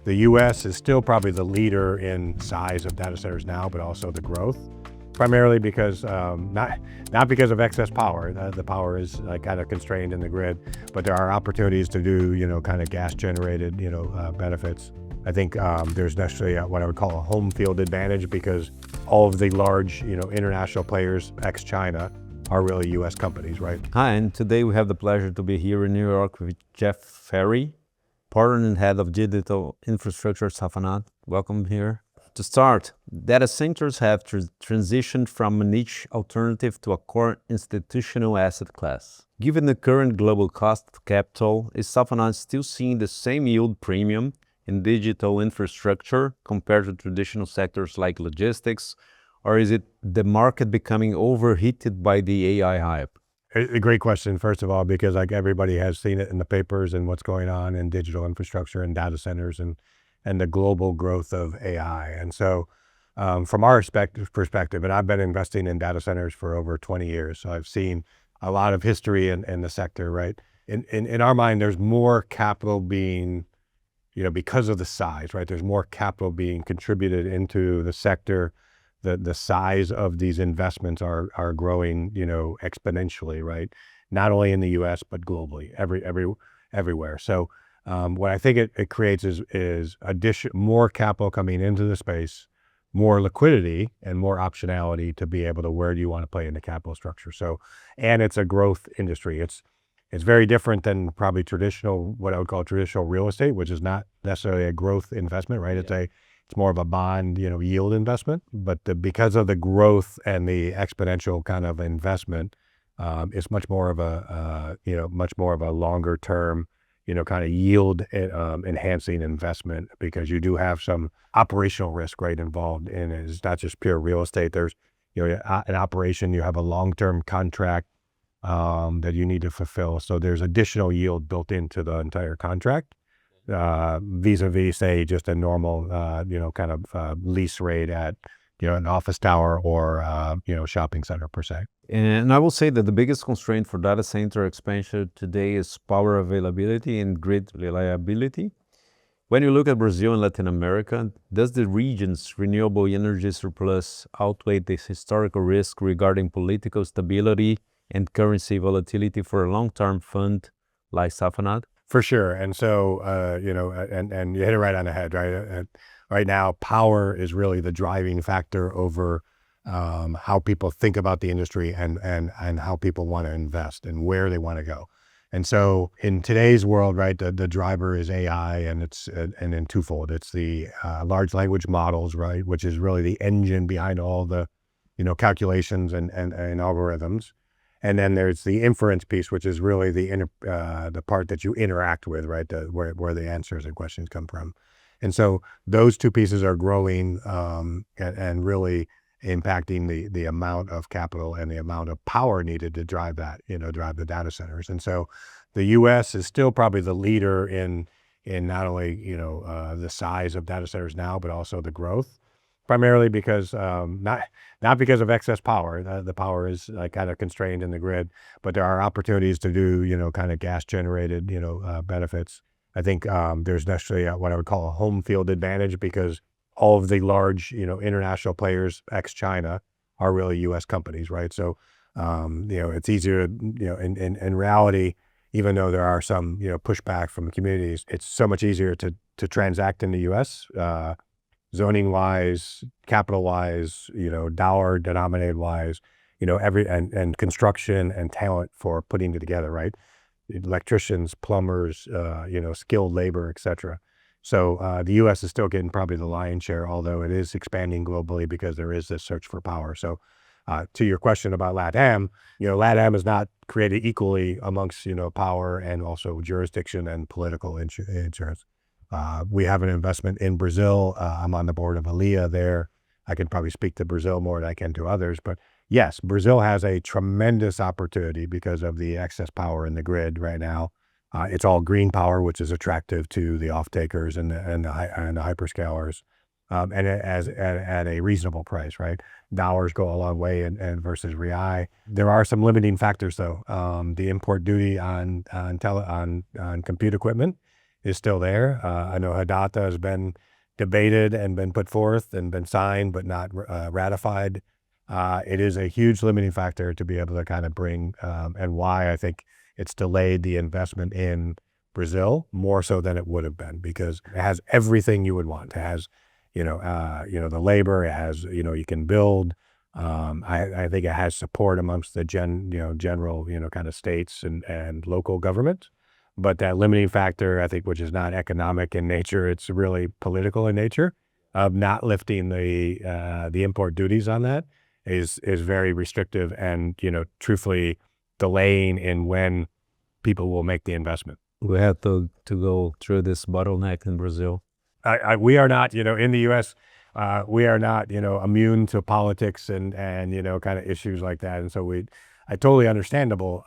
The US is still probably the leader in size of data centers now, but also the growth, primarily because not because of excess power. The power is kind of constrained in the grid, but there are opportunities to do kind of gas generated benefits. I think there's necessarily what I would call a home field advantage because all of the large international players ex-China are really US companies, right? Hi, and today we have the pleasure to be here in New York with Jeff Ferry, partner and head of digital infrastructure at Safanad. Welcome here. To start, data centers have transitioned from a niche alternative to a core institutional asset class. Given the current global cost of capital, is Safanad still seeing the same yield premium in digital infrastructure compared to traditional sectors like logistics, or is it the market becoming overheated by the AI hype? A great question, first of all, because like everybody has seen it in the papers and what's going on in digital infrastructure and data centers and the global growth of AI. And so from our perspective, and I've been investing in data centers for over 20 years, so I've seen a lot of history in the sector, right? In our mind, there's more capital being, because of the size, right? There's more capital being contributed into the sector. The size of these investments are growing, exponentially, right? Not only in the U.S. but globally, everywhere. So what I think it creates is more capital coming into the space, more liquidity, and more optionality to be able to where do you want to play in the capital structure. So, and it's a growth industry. It's very different than probably what I would call traditional real estate, which is not necessarily a growth investment, right? Yeah. It's more of a bond, yield investment, but because of the growth and the exponential kind of investment, it's much more of a longer term, kind of yield enhancing investment because you do have some operational risk, right, involved in it. It's not just pure real estate. There's, an operation, you have a long-term contract that you need to fulfill. So there's additional yield built into the entire contract. Vis-a-vis, say, just a normal, kind of lease rate at, an office tower or, shopping center per se. And I will say that the biggest constraint for data center expansion today is power availability and grid reliability. When you look at Brazil and Latin America, does the region's renewable energy surplus outweigh this historical risk regarding political stability and currency volatility for a long-term fund like Safanad? For sure. And so, and you hit it right on the head, right? Right now, power is really the driving factor over how people think about the industry and how people want to invest and where they want to go. And so in today's world, right, the driver is AI, and it's in twofold. It's the large language models, right, which is really the engine behind all the, calculations and algorithms. And then there's the inference piece, which is really the part that you interact with, right? Where the answers and questions come from. And so those two pieces are growing and really impacting the amount of capital and the amount of power needed to drive that, drive the data centers. And so the U.S. is still probably the leader in not only, the size of data centers now, but also the growth. Primarily because not because of excess power. The power is kind of constrained in the grid, but there are opportunities to do kind of gas generated benefits. I think there's necessarily what I would call a home field advantage because all of the large international players ex-China are really U.S. companies, right? So it's easier in reality, even though there are some pushback from communities, it's so much easier to transact in the U.S. Zoning wise, capital wise, dollar denominated wise, and construction and talent for putting it together, right? Electricians, plumbers, skilled labor, et cetera. So the U.S. is still getting probably the lion's share, although it is expanding globally because there is this search for power. So to your question about LATAM, LATAM is not created equally amongst, power and also jurisdiction and political insurance. We have an investment in Brazil. I'm on the board of ALIA there. I can probably speak to Brazil more than I can to others, but yes, Brazil has a tremendous opportunity because of the excess power in the grid right now. It's all green power, which is attractive to the off-takers and the hyperscalers, and at a reasonable price, right? Dollars go a long way and versus real. There are some limiting factors though. The import duty on compute equipment is still there. I know Hadata has been debated and been put forth and been signed, but not ratified. It is a huge limiting factor to be able to kind of bring, and why I think it's delayed the investment in Brazil more so than it would have been, because it has everything you would want. It has, the labor. It has, you can build. I think it has support amongst the general, kind of states and local government. But that limiting factor, I think, which is not economic in nature, it's really political in nature, of not lifting the import duties on that is very restrictive, and, truthfully delaying in when people will make the investment. We have to go through this bottleneck in Brazil. We are not, in the U.S., we are not, immune to politics and kind of issues like that. And so I totally understandable,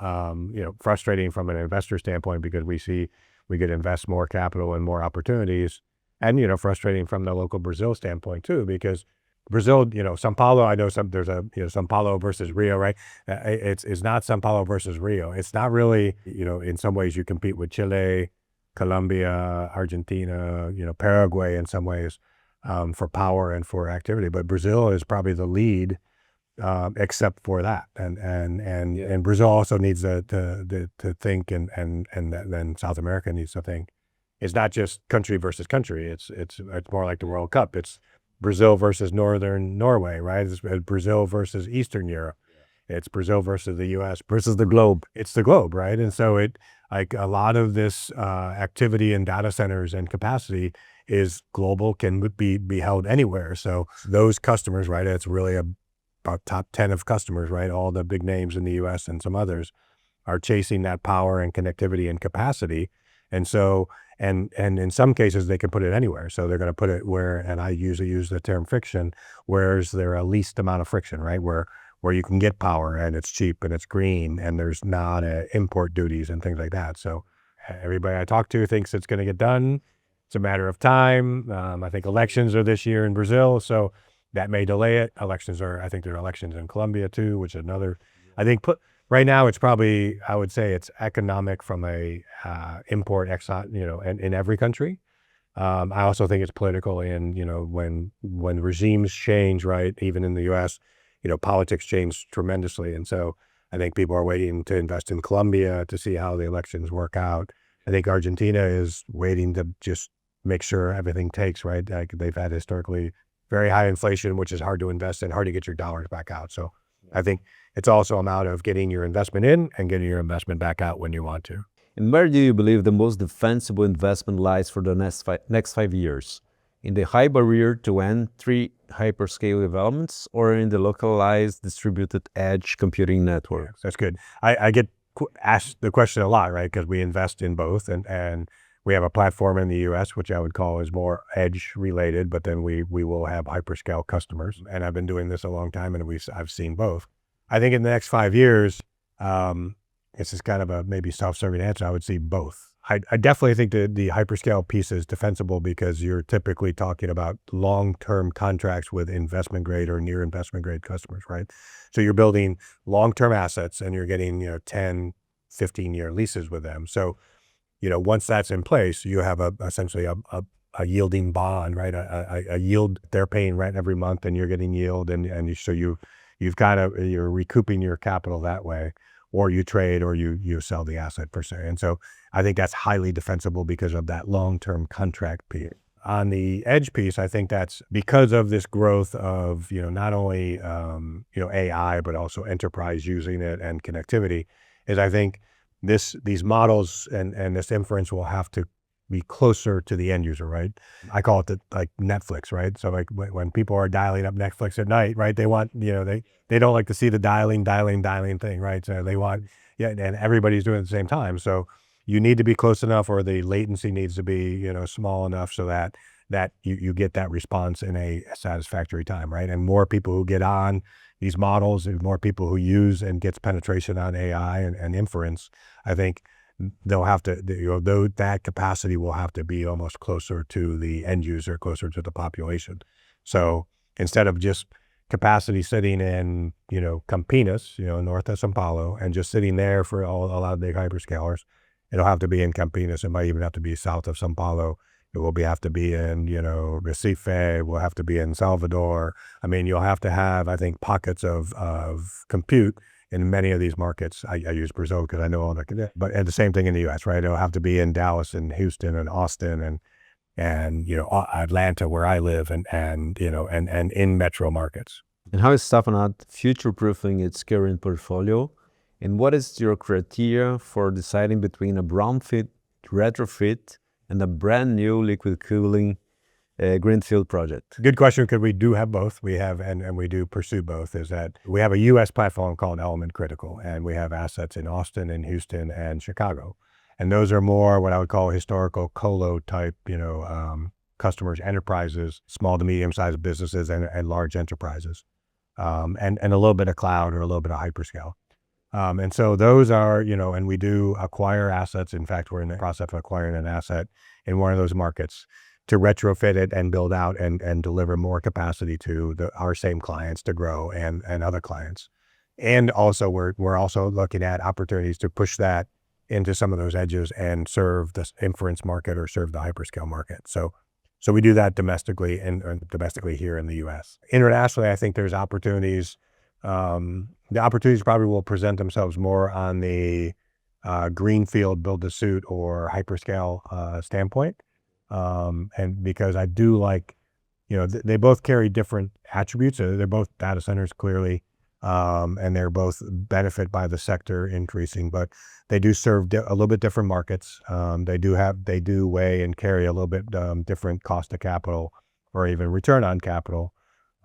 frustrating from an investor standpoint, because we could invest more capital and more opportunities, and, frustrating from the local Brazil standpoint too, because Brazil, São Paulo, I know there's a, São Paulo versus Rio, right? It's not São Paulo versus Rio. It's not really, in some ways you compete with Chile, Colombia, Argentina, Paraguay in some ways, for power and for activity. But Brazil is probably the lead, except for that. And Brazil also needs to think, and then South America needs to think. It's not just country versus country. It's more like the World Cup. It's Brazil versus Northern Norway, right? It's Brazil versus Eastern Europe. It's Brazil versus the U.S. versus the globe. It's the globe, right? And so like a lot of this activity in data centers and capacity is global, can be held anywhere. So those customers, right? It's really about top 10 of customers, right? All the big names in the U.S. and some others are chasing that power and connectivity and capacity. And so, and in some cases they can put it anywhere. So they're going to put it where, and I usually use the term friction, where's there a least amount of friction, right? Where you can get power and it's cheap and it's green and there's not import duties and things like that. So everybody I talk to thinks it's going to get done. It's a matter of time. I think elections are this year in Brazil, so that may delay it. I think there are elections in Colombia too, which is another, I think right now it's probably, I would say it's economic from a import export, in every country. I also think it's political in, when regimes change, right? Even in the U.S., politics change tremendously. And so I think people are waiting to invest in Colombia to see how the elections work out. I think Argentina is waiting to just make sure everything takes, right? Like they've had historically very high inflation, which is hard to invest in, hard to get your dollars back out. So I think it's also a matter of getting your investment in and getting your investment back out when you want to. And where do you believe the most defensible investment lies for the next 5 years? In the high barrier to entry hyperscale developments, or in the localized distributed edge computing network? Yeah, that's good. I get asked the question a lot, right? Because we invest in both, and we have a platform in the U.S., which I would call is more edge related, but then we will have hyperscale customers. And I've been doing this a long time, and I've seen both. I think in the next 5 years, this is kind of a maybe self-serving answer. I would see both. I definitely think the hyperscale piece is defensible, because you're typically talking about long-term contracts with investment grade or near investment grade customers, right? So you're building long-term assets and you're getting, 10, 15-year leases with them. So, once that's in place, you have essentially a yielding bond, right? A yield, they're paying rent every month and you're getting yield. So you're recouping your capital that way, or you trade, or you sell the asset per se. And so I think that's highly defensible because of that long-term contract piece. On the edge piece, I think that's because of this growth of, not only, AI, but also enterprise using it and connectivity, is I think these models and this inference will have to be closer to the end user, right? I call it like Netflix, right? So like when people are dialing up Netflix at night, right? They want, they don't like to see the dialing thing, right? So they want, and everybody's doing it at the same time. So you need to be close enough, or the latency needs to be, small enough so that you get that response in a satisfactory time, right? And more people who get on these models, and more people who use and gets penetration on AI and inference, I think they'll have to, that capacity will have to be almost closer to the end user, closer to the population. So instead of just capacity sitting in, Campinas, north of São Paulo, and just sitting there for a lot of big hyperscalers, It'll have to be in Campinas. It might even have to be south of São Paulo. It will have to be in, Recife. We'll have to be in Salvador. I mean, you'll have to have, I think, pockets of compute in many of these markets. I use Brazil because I know all the, and the same thing in the U.S., right? It'll have to be in Dallas and Houston and Austin and Atlanta, where I live, and in metro markets. And how is Safanad future-proofing its current portfolio? And what is your criteria for deciding between a brownfield retrofit and a brand new liquid cooling greenfield project? Good question, because we do have both. We have, and we do pursue both, is that we have a U.S. platform called Element Critical, and we have assets in Austin and Houston and Chicago. And those are more what I would call historical colo type, customers, enterprises, small to medium-sized businesses and large enterprises, and a little bit of cloud or a little bit of hyperscale. And so those are, and we do acquire assets. In fact, we're in the process of acquiring an asset in one of those markets to retrofit it and build out and deliver more capacity to our same clients to grow and other clients. And also we're also looking at opportunities to push that into some of those edges and serve the inference market or serve the hyperscale market. So we do that domestically and domestically here in the U.S. Internationally, I think there's opportunities. The opportunities probably will present themselves more on the greenfield build-to-suit or hyperscale standpoint. And because I do like, they both carry different attributes. They're both data centers, clearly, and they're both benefit by the sector increasing, but they do serve a little bit different markets. They do weigh and carry a little bit different cost of capital or even return on capital,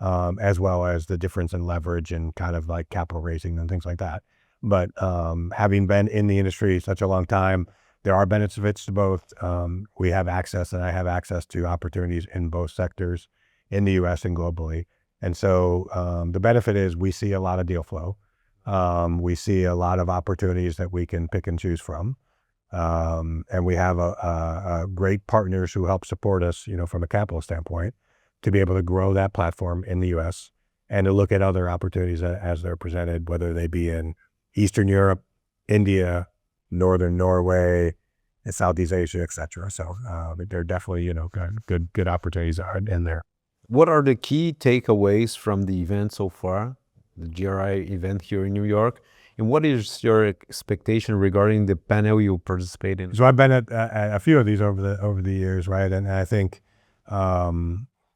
as well as the difference in leverage and kind of like capital raising and things like that. But having been in the industry such a long time, there are benefits to both. We have access, and I have access to opportunities in both sectors in the U.S. and globally. And so the benefit is we see a lot of deal flow. We see a lot of opportunities that we can pick and choose from. And we have a great partners who help support us, from a capital standpoint, to be able to grow that platform in the U.S. and to look at other opportunities as they're presented, whether they be in Eastern Europe, India, Northern Norway, and Southeast Asia, et cetera. So there are definitely, good opportunities are in there. What are the key takeaways from the event so far, the GRI event here in New York? And what is your expectation regarding the panel you participate in? So I've been at a few of these over the years, right? And I think,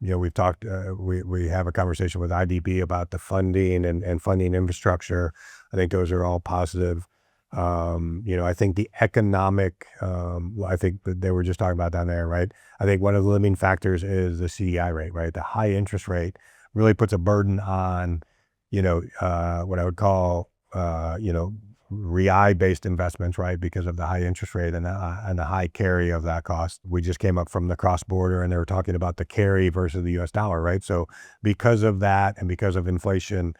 we've talked, we have a conversation with IDB about the funding and funding infrastructure. I think those are all positive. I think the economic, I think they were just talking about down there, right? I think one of the limiting factors is the CDI rate, right? The high interest rate really puts a burden on, what I would call, REI-based investments, right? Because of the high interest rate and the high carry of that cost. We just came up from the cross-border and they were talking about the carry versus the US dollar, right? So because of that and because of inflation,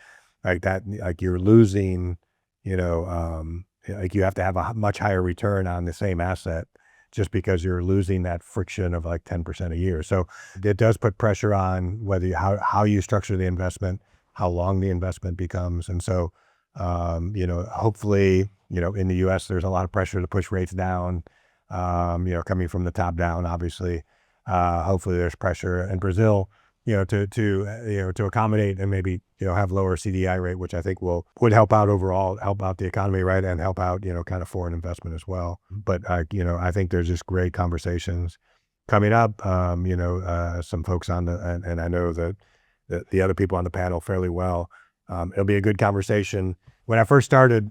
like that, like you're losing, like you have to have a much higher return on the same asset just because you're losing that friction of like 10% a year. So it does put pressure on how you structure the investment, how long the investment becomes. And so, hopefully, in the US, there's a lot of pressure to push rates down, coming from the top down, obviously. Hopefully there's pressure in Brazil, to accommodate and maybe, have lower CDI rate, which I think would help out overall, help out the economy, right? And help out, kind of foreign investment as well. But, I think there's just great conversations coming up, some folks and I know that the other people on the panel fairly well. It'll be a good conversation. When I first started,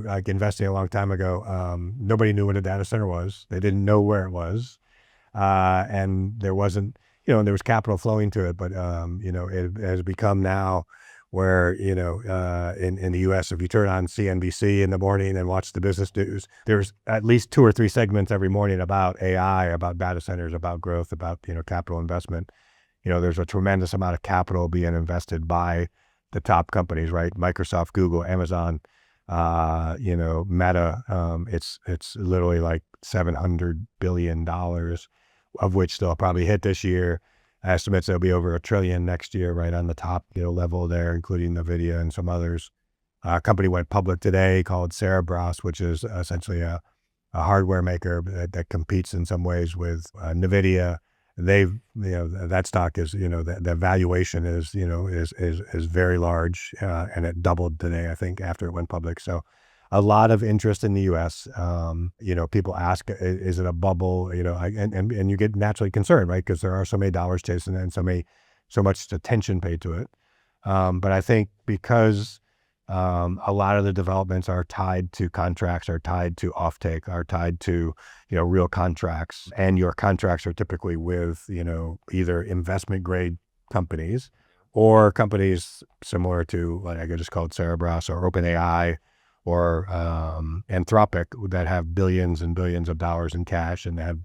like investing a long time ago, nobody knew what a data center was. They didn't know where it was. And there wasn't, there was capital flowing to it, but, it has become now where, in the US, if you turn on CNBC in the morning and watch the business news, there's at least 2 or 3 segments every morning about AI, about data centers, about growth, about, capital investment. There's a tremendous amount of capital being invested by the top companies, right? Microsoft, Google, Amazon, Meta. It's literally like $700 billion, of which they'll probably hit this year. Estimates there'll be over $1 trillion next year, right on the top level there, including NVIDIA and some others. A company went public today called Cerebras, which is essentially a a hardware maker that competes in some ways with NVIDIA. They've, that stock is, the valuation is, is very large, and it doubled today, I think, after it went public. So a lot of interest in the U.S. People ask, is it a bubble? And you get naturally concerned, right? Because there are so many dollars chasing it and so much attention paid to it. But I think because a lot of the developments are tied to contracts, are tied to offtake, are tied to, real contracts. And your contracts are typically with, either investment grade companies or companies similar to, like I just called Cerebras or OpenAI or Anthropic, that have billions and billions of dollars in cash and have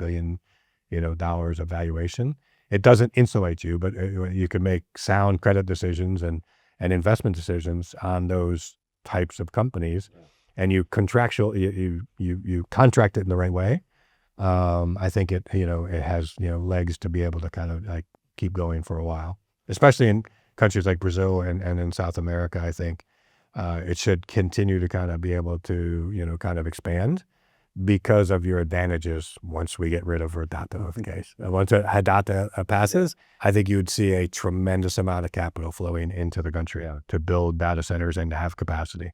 dollars of valuation. It doesn't insulate you, but you can make sound credit decisions and investment decisions on those types of companies, and you contract it in the right way. I think it has legs to be able to kind of like keep going for a while, especially in countries like Brazil and in South America. I think it should continue to kind of be able to kind of expand because of your advantages once we get rid of data of the case. Once data passes, I think you would see a tremendous amount of capital flowing into the country to build data centers and to have capacity.